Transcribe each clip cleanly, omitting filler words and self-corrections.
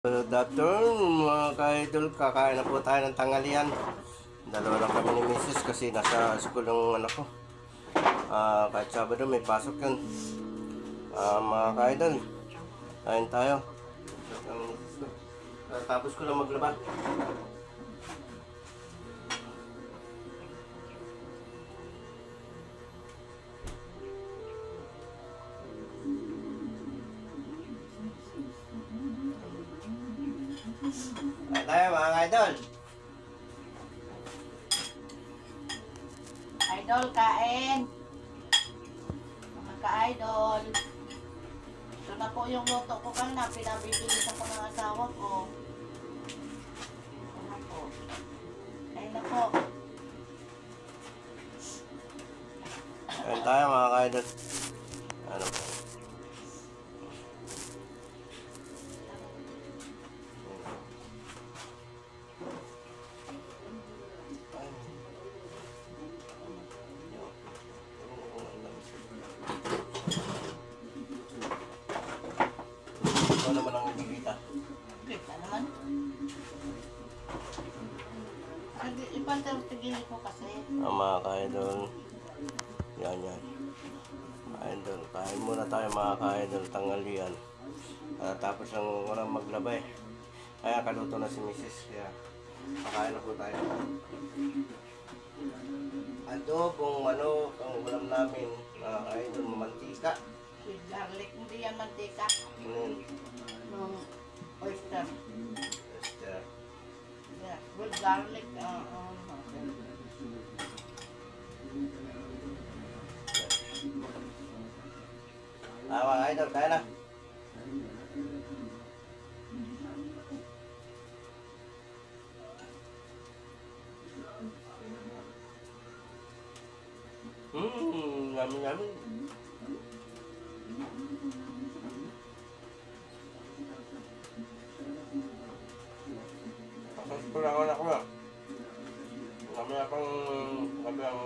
Good afternoon mga ka-idol, kakain na po tayo ng tanghalian. Dalawa lang kami ni Mrs. kasi nasa school yung anak ko. Kahit Sabado may pasok yun. Mga ka-idol, kain tayo. Ang Mrs. ko. Tapos ko lang maglaba. Kain tayo mga ka-idol. Idol, kain. Mga ka-idol. Ito na po yung luto ko kanina. Pinabibili sa pangangasawa ko. Ito na po. Kain na po. Kain tayo mga ka-idol. Ano po? Ito naman ang bibita. Kita naman. Ipantawagin ko kasi. Mga ka-idol. Yan. Idol, kain muna tayo mga ka-idol, tanghalian. Tapos ang walang maglaba eh. Kaya kaluto na si Mrs. Kaya pakain na po tayo. Adobong manok ang ulam namin mga ka-idol, mamantika. With garlic. Hindi yan mantika. Nung oyster. Oyster. Yeah. With garlic. Mga ka-idol, kaya na. Yummy. Tapos ko lang anak mo. Mamaya pang gabi ang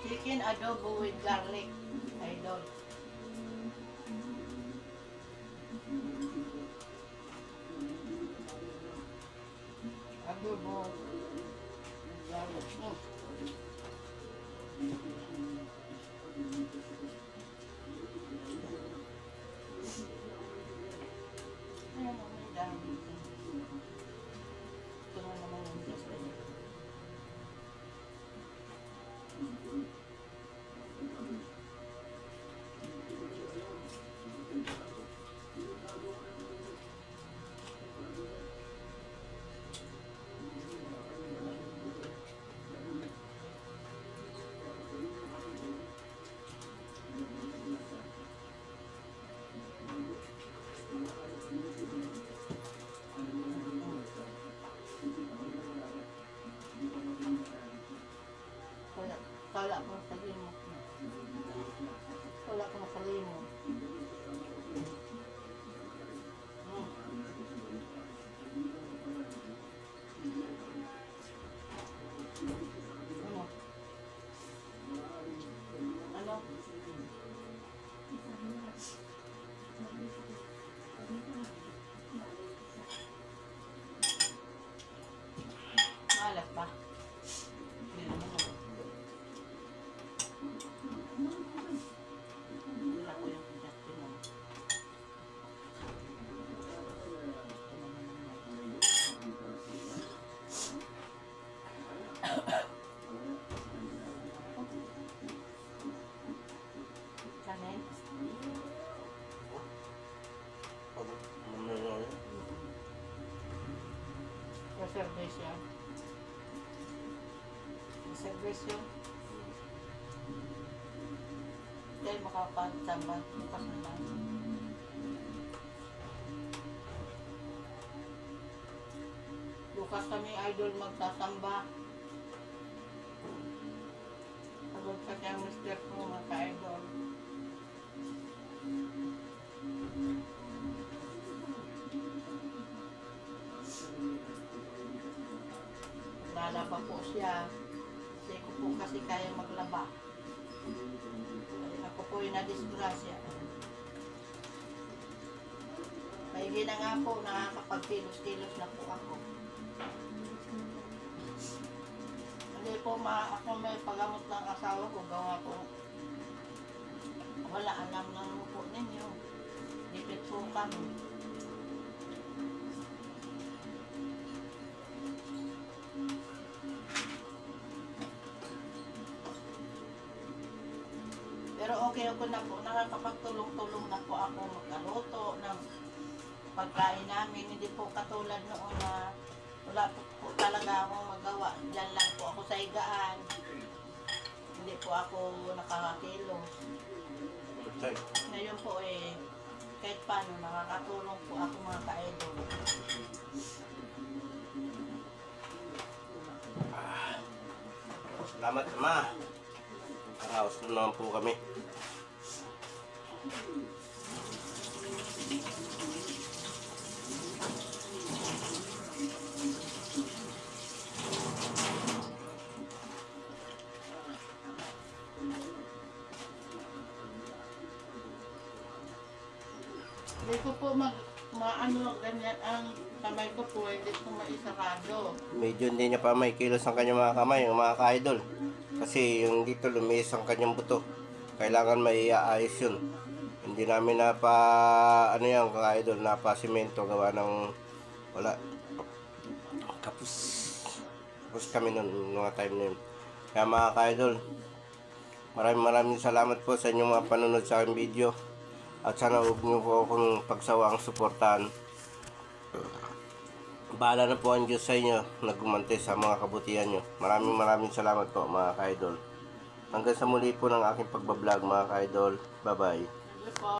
Chicken adobo with garlic. Idol. Adobo with garlic. Ayan, may garlic. Ito na naman yung gusto niya. Kala ko sa limot na. Kala ko sa limot. Ano? Maalat ba? Hindi naman ako. Wala ko yung suggestion mo. Kanin? Reservation. Reservation. Dahil makapagtambang bukas na lang. Bukas kami idol magtatamba. Pagod ka kaya mister ko mga ka-idol. naglalaba po siya. Kasi ko po kasi kaya maglaba. Ako po yung nadisgrasya. Kaya na nga po, nakakapagkilos-kilos na po ako. Hindi po ako may pagamot ng asawa ko, gawa po. Wala, alam na po ninyo. Dipit po kami. Pero okay ako na po, nakakapagtulong-tulong na po ako magkaluto ng pagkain namin. Hindi po katulad noon na wala po talaga akong magawa. Diyan lang po ako sa higaan. Hindi po ako nakakakilos. Okay. Ngayon po kahit paano nakakatulong po ako mga ka-idol. Salamat, Ma. Karaos na naman po kami. Hindi ko po maano ganyan ang kamay ko po, hindi ko maisarado. Medyo hindi niya pa may kilos ang kanyang mga kamay, ang mga ka-idol. Kasi yung dito lumiis ang kanyang buto. Kailangan may iayos yun. Hindi namin ano yan, ka-idol, simento gawa ng wala. Kapos kami nun, mga time na yun. Kaya mga ka-idol, maraming salamat po sa inyong mga panunod sa aking video. At sana huwag niyo po akong pagsawang suportahan. Bahala na po ang Diyos sa inyo na gumante sa mga kabutihan nyo. Maraming salamat po mga ka-idol. Hanggang sa muli po ng aking pagbablog mga ka-idol. Bye bye. Hindi po.